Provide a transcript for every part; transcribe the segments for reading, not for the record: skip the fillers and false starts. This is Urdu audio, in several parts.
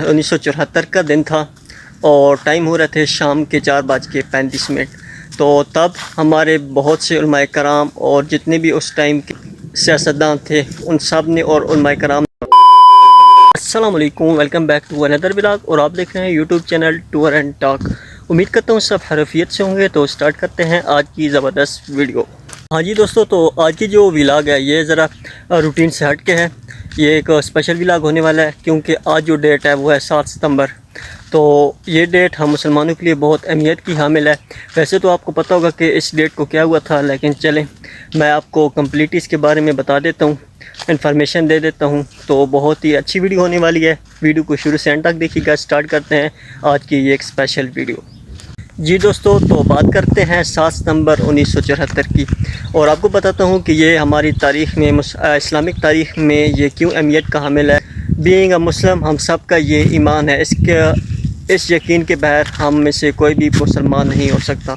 1974 کا دن تھا اور ٹائم ہو رہے تھے شام کے 4:35۔ تو تب ہمارے بہت سے علماء کرام اور جتنے بھی اس ٹائم کے سیاستدان تھے ان سب نے اور علماء کرام السلام علیکم، welcome back to another vlog, اور آپ دیکھ رہے ہیں YouTube channel Tour and Talk. امید کرتا ہوں سب حرفیت سے ہوں گے، تو سٹارٹ کرتے ہیں آج کی زبردست ویڈیو۔ ہاں جی دوستو، تو آج کی جو ولاگ ہے یہ ذرا روٹین سے ہٹ کے ہے، یہ ایک اسپیشل ولاگ ہونے والا ہے کیونکہ آج جو ڈیٹ ہے وہ ہے 7 ستمبر۔ تو یہ ڈیٹ ہم مسلمانوں کے لیے بہت اہمیت کی حامل ہے۔ ویسے تو آپ کو پتہ ہوگا کہ اس ڈیٹ کو کیا ہوا تھا، لیکن چلیں میں آپ کو کمپلیٹ اس کے بارے میں بتا دیتا ہوں، انفارمیشن دے دیتا ہوں۔ تو بہت ہی اچھی ویڈیو ہونے والی ہے، ویڈیو کو شروع سے اینڈ تک دیکھیے گا۔ سٹارٹ کرتے ہیں آج کی یہ ایک اسپیشل ویڈیو۔ جی دوستو، تو بات کرتے ہیں 7 ستمبر 1974 کی، اور آپ کو بتاتا ہوں کہ یہ ہماری تاریخ میں اسلامک تاریخ میں یہ کیوں اہمیت کا حامل ہے۔ بینگ اے مسلم، ہم سب کا یہ ایمان ہے، اس یقین کے بغیر ہم میں سے کوئی بھی مسلمان نہیں ہو سکتا۔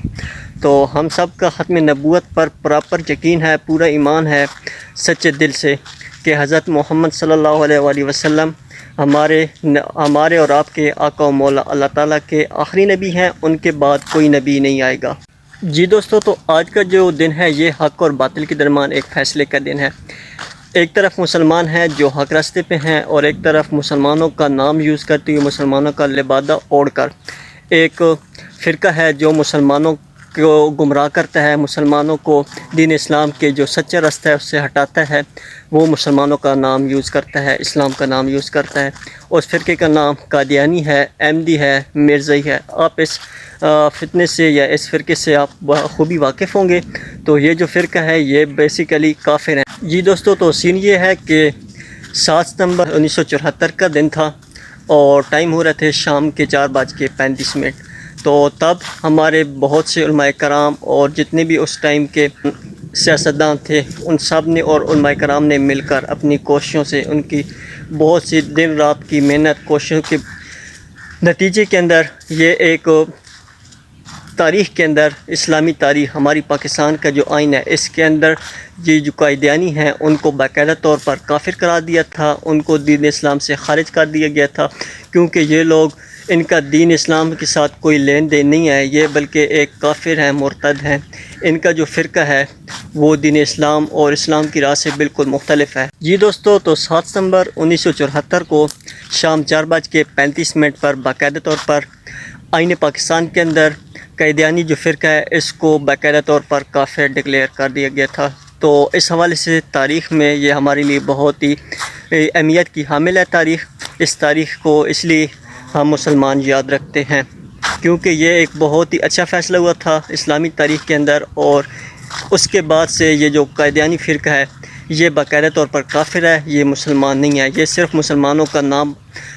تو ہم سب کا ختم نبوت پر پراپر یقین ہے، پورا ایمان ہے سچے دل سے کہ حضرت محمد صلی اللہ علیہ وآلہ وسلم ہمارے اور آپ کے آقا و مولا اللہ تعالیٰ کے آخری نبی ہیں، ان کے بعد کوئی نبی نہیں آئے گا۔ جی دوستو، تو آج کا جو دن ہے یہ حق اور باطل کے درمیان ایک فیصلے کا دن ہے۔ ایک طرف مسلمان ہیں جو حق راستے پہ ہیں، اور ایک طرف مسلمانوں کا نام یوز کرتے ہوئے مسلمانوں کا لبادہ اوڑھ کر ایک فرقہ ہے جو مسلمانوں کو گمراہ کرتا ہے، مسلمانوں کو دین اسلام کے جو سچا راستہ ہے اس سے ہٹاتا ہے۔ وہ مسلمانوں کا نام یوز کرتا ہے، اسلام کا نام یوز کرتا ہے۔ اس فرقے کا نام قادیانی ہے، احمدی ہے، مرزائی ہے۔ آپ اس فتنے سے یا اس فرقے سے آپ بخوبی واقف ہوں گے۔ تو یہ جو فرقہ ہے یہ بیسیکلی کافر ہے۔ جی دوستو، تو سین یہ ہے کہ 7 ستمبر 1974 کا دن تھا اور ٹائم ہو رہے تھے شام کے 4:35۔ تو تب ہمارے بہت سے علماء کرام اور جتنے بھی اس ٹائم کے سیاستدان تھے ان سب نے اور علماء کرام نے مل کر اپنی کوششوں سے، ان کی بہت سی دن رات کی محنت کوششوں کے نتیجے کے اندر یہ ایک تاریخ کے اندر، اسلامی تاریخ، ہماری پاکستان کا جو آئین ہے اس کے اندر یہ جو قائدیانی ہیں ان کو باقاعدہ طور پر کافر قرار دیا تھا، ان کو دین اسلام سے خارج کر دیا گیا تھا، کیونکہ یہ لوگ، ان کا دین اسلام کے ساتھ کوئی لین دین نہیں ہے، یہ بلکہ ایک کافر ہیں، مرتد ہیں۔ ان کا جو فرقہ ہے وہ دین اسلام اور اسلام کی راہ سے بالکل مختلف ہے۔ جی دوستو، تو 7 ستمبر 1974 کو شام 4:35 پر باقاعدہ طور پر آئین پاکستان کے اندر قائدیانی جو فرقہ ہے اس کو باقاعدہ طور پر کافر ڈکلیئر کر دیا گیا تھا۔ تو اس حوالے سے تاریخ میں یہ ہمارے لیے بہت ہی اہمیت کی حامل ہے تاریخ۔ اس تاریخ کو اس لیے ہم مسلمان یاد رکھتے ہیں کیونکہ یہ ایک بہت ہی اچھا فیصلہ ہوا تھا اسلامی تاریخ کے اندر، اور اس کے بعد سے یہ جو قائدیانی فرقہ ہے یہ باقاعدہ طور پر کافر ہے، یہ مسلمان نہیں ہے، یہ صرف مسلمانوں کا نام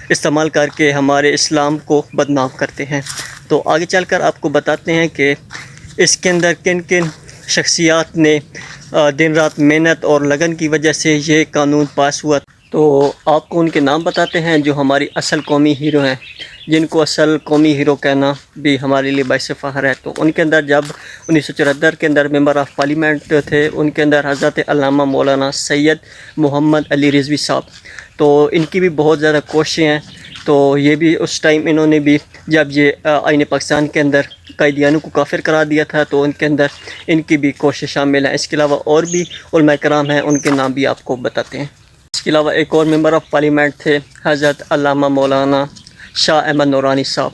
استعمال کر کے ہمارے اسلام کو بدنام کرتے ہیں۔ تو آگے چل کر آپ کو بتاتے ہیں کہ اس کے اندر کن کن شخصیات نے دن رات محنت اور لگن کی وجہ سے یہ قانون پاس ہوا۔ تو آپ کو ان کے نام بتاتے ہیں جو ہماری اصل قومی ہیرو ہیں، جن کو اصل قومی ہیرو کہنا بھی ہمارے لیے باعث فخر ہے۔ تو ان کے اندر جب 1974 کے اندر ممبر آف پارلیمنٹ تھے، ان کے اندر حضرت علامہ مولانا سید محمد علی رضوی صاحب، تو ان کی بھی بہت زیادہ کوششیں ہیں۔ تو یہ بھی اس ٹائم انہوں نے بھی، جب یہ آئین پاکستان کے اندر قائدیانوں کو کافر قرار دیا تھا تو ان کے اندر ان کی بھی کوشش شامل ہیں۔ اس کے علاوہ اور بھی علماء کرام ہیں، ان کے نام بھی آپ کو بتاتے ہیں۔ اس کے علاوہ ایک اور ممبر آف پارلیمنٹ تھے حضرت علامہ مولانا شاہ احمد نورانی صاحب،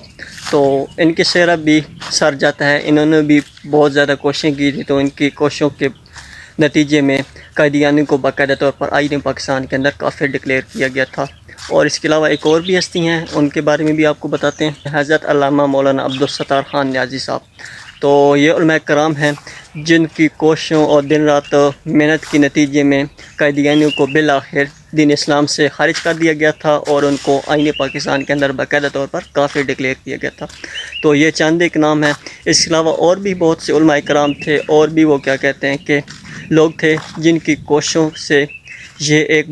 تو ان کے سیرا بھی سر جاتا ہے، انہوں نے بھی بہت زیادہ کوششیں کی تھی۔ تو ان کی کوششوں کے نتیجے میں قائدیانی کو باقاعدہ طور پر آئین پاکستان کے اندر کافر ڈکلیئر کیا گیا تھا۔ اور اس کے علاوہ ایک اور بھی ہستی ہیں، ان کے بارے میں بھی آپ کو بتاتے ہیں، حضرت علامہ مولانا عبدالستار خان نیازی صاحب۔ تو یہ علماء کرام ہیں جن کی کوششوں اور دن رات محنت کے نتیجے میں قائدیانیوں کو بالآخر دین اسلام سے خارج کر دیا گیا تھا اور ان کو آئین پاکستان کے اندر باقاعدہ طور پر کافر ڈکلیئر کیا گیا تھا۔ تو یہ چند ایک نام ہے۔ اس کے علاوہ اور بھی بہت سے علماء کرام تھے، اور بھی وہ کیا کہتے ہیں کہ لوگ تھے جن کی کوششوں سے یہ ایک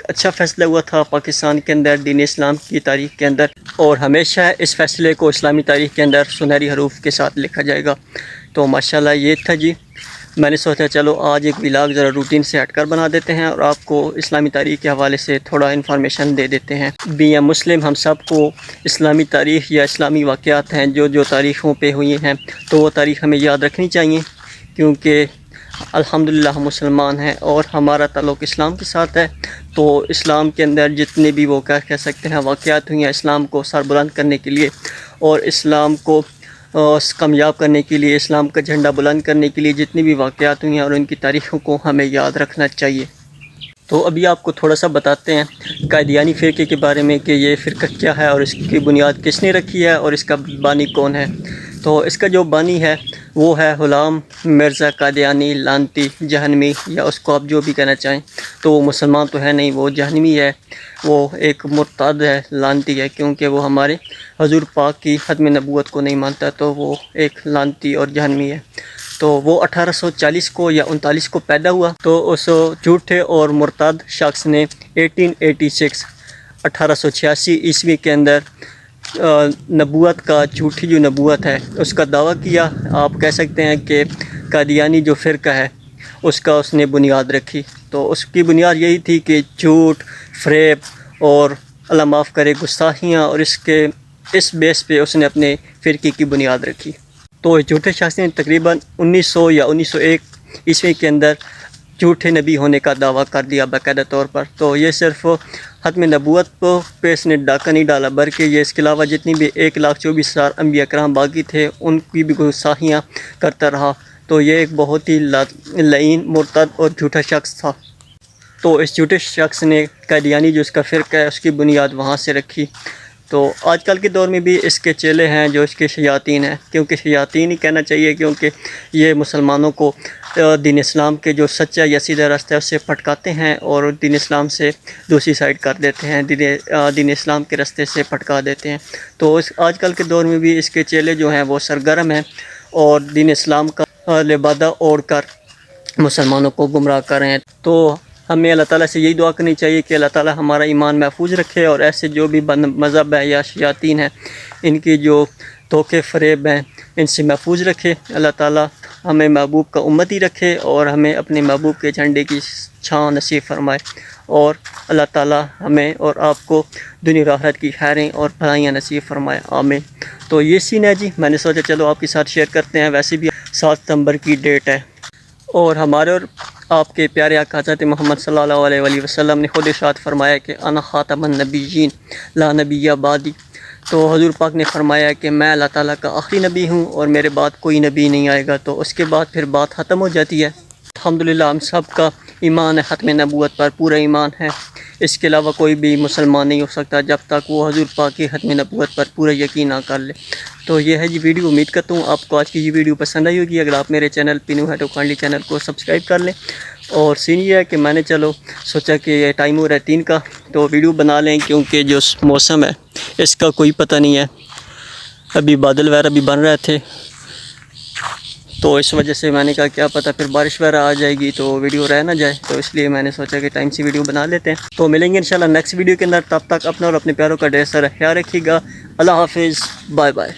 اچھا فیصلہ ہوا تھا پاکستان کے اندر دین اسلام کی تاریخ کے اندر، اور ہمیشہ اس فیصلے کو اسلامی تاریخ کے اندر سنہری حروف کے ساتھ لکھا جائے گا۔ تو ماشاءاللہ یہ تھا جی میں نے سوچا چلو آج ایک ولاگ ذرا روٹین سے ہٹ کر بنا دیتے ہیں اور آپ کو اسلامی تاریخ کے حوالے سے تھوڑا انفارمیشن دے دیتے ہیں۔ بی ایم مسلم ہم سب کو اسلامی تاریخ یا اسلامی واقعات ہیں جو تاریخوں پہ ہوئی ہیں تو وہ تاریخ ہمیں یاد رکھنی چاہیے، کیونکہ الحمدللہ ہم مسلمان ہیں اور ہمارا تعلق اسلام کے ساتھ ہے۔ تو اسلام کے اندر جتنے بھی وہ کہہ سکتے ہیں واقعات ہوئی ہیں اسلام کو سربلند کرنے کے لیے اور اسلام کو کامیاب کرنے کے لیے، اسلام کا جھنڈا بلند کرنے کے لیے جتنی بھی واقعات ہوئی ہیں اور ان کی تاریخوں کو ہمیں یاد رکھنا چاہیے۔ تو ابھی آپ کو تھوڑا سا بتاتے ہیں قادیانی فرقے کے بارے میں کہ یہ فرقہ کیا ہے اور اس کی بنیاد کس نے رکھی ہے اور اس کا بانی کون ہے۔ تو اس کا جو بانی ہے وہ ہے غلام مرزا قادیانی لانتی جہنمی، یا اس کو آپ جو بھی کہنا چاہیں۔ تو وہ مسلمان تو ہے نہیں، وہ جہنمی ہے، وہ ایک مرتد ہے، لانتی ہے، کیونکہ وہ ہمارے حضور پاک کی ختم نبوت کو نہیں مانتا، تو وہ ایک لانتی اور جہنمی ہے۔ تو وہ 1840 کو یا 39 کو پیدا ہوا۔ تو اس جھوٹے اور مرتد شخص نے 1886 عیسوی کے اندر نبوت کا، جھوٹی جو نبوت ہے اس کا دعویٰ کیا۔ آپ کہہ سکتے ہیں کہ قادیانی جو فرقہ ہے اس کا اس نے بنیاد رکھی۔ تو اس کی بنیاد یہی تھی کہ جھوٹ، فریب اور اللہ معاف کرے گستاخیاں، اور اس بیس پہ اس نے اپنے فرقے کی بنیاد رکھی۔ تو اس جھوٹے شخص نے تقریباً 1900 یا 1901 عیسوی کے اندر جھوٹے نبی ہونے کا دعویٰ کر دیا باقاعدہ طور پر۔ تو یہ صرف ختم نبوت پہ اس نے ڈاکہ نہیں ڈالا، بلکہ یہ اس کے علاوہ جتنی بھی 1,24,000 انبیاء کرام باقی تھے ان کی بھی گستاخیاں کرتا رہا۔ تو یہ ایک بہت ہی لعین، مرتد اور جھوٹا شخص تھا۔ تو اس جھوٹے شخص نے قادیانی جو اس کا فرقہ ہے اس کی بنیاد وہاں سے رکھی۔ تو آج کل کے دور میں بھی اس کے چیلے ہیں جو اس کے شیاطین ہیں، کیونکہ شیاطین ہی کہنا چاہیے، کیونکہ یہ مسلمانوں کو دین اسلام کے جو سچا یا سیدھا راستہ ہے اس سے پھٹکاتے ہیں اور دین اسلام سے دوسری سائڈ کر دیتے ہیں، دین اسلام کے راستے سے پھٹکا دیتے ہیں۔ تو آج کل کے دور میں بھی اس کے چیلے جو ہیں وہ سرگرم ہیں اور دین اسلام کا لبادہ اوڑھ کر مسلمانوں کو گمراہ کر رہے ہیں۔ تو ہمیں اللہ تعالیٰ سے یہی دعا کرنی چاہیے کہ اللہ تعالیٰ ہمارا ایمان محفوظ رکھے اور ایسے جو بھی مذہب ہے یا شیاطین ہیں ان کی جو دھوکے فریب ہیں ان سے محفوظ رکھے۔ اللہ تعالیٰ ہمیں محبوب کا امتی رکھے اور ہمیں اپنے محبوب کے جھنڈے کی چھاں نصیب فرمائے، اور اللہ تعالیٰ ہمیں اور آپ کو دنیا و آخرت کی خیریں اور بھلائیاں نصیب فرمائے، آمین۔ تو یہ سین ہے جی، میں نے سوچا چلو آپ کے ساتھ شیئر کرتے ہیں۔ ویسے بھی 7 ستمبر کی ڈیٹ ہے اور ہمارے اور آپ کے پیارے آقا حضرت محمد صلی اللہ علیہ وآلہ وسلم نے خود ارشاد فرمایا کہ انا خاتم النبیین لا نبی بعدی۔ تو حضور پاک نے فرمایا کہ میں اللہ تعالیٰ کا آخری نبی ہوں اور میرے بعد کوئی نبی نہیں آئے گا۔ تو اس کے بعد پھر بات ختم ہو جاتی ہے۔ الحمدللہ ہم سب کا ایمان ہے، ختم نبوت پر پورا ایمان ہے۔ اس کے علاوہ کوئی بھی مسلمان نہیں ہو سکتا جب تک وہ حضور پاک کی ختم نبوت پر پورا یقین نہ کر لے۔ تو یہ ہے جی ویڈیو، امید کرتا ہوں آپ کو آج کی یہ ویڈیو پسند آئی ہوگی۔ اگر آپ میرے چینل پہ نیو ہے تو کائنڈلی چینل کو سبسکرائب کر لیں۔ اور سین یہ ہے کہ میں نے سوچا کہ یہ ٹائم ہو رہا ہے 3 کا، تو ویڈیو بنا لیں، کیونکہ جو موسم ہے اس کا کوئی پتہ نہیں ہے۔ ابھی بادل وغیرہ بھی بن رہے تھے تو اس وجہ سے میں نے کہا کیا پتہ پھر بارش وغیرہ آ جائے گی تو ویڈیو رہ نہ جائے، تو اس لیے میں نے سوچا کہ ٹائم سے ویڈیو بنا لیتے ہیں۔ تو ملیں گے انشاءاللہ نیکسٹ ویڈیو کے اندر، تب تک اپنا اور اپنے پیاروں کا ڈھیر سارا خیال رکھیے گا۔ اللہ حافظ، بائے بائے۔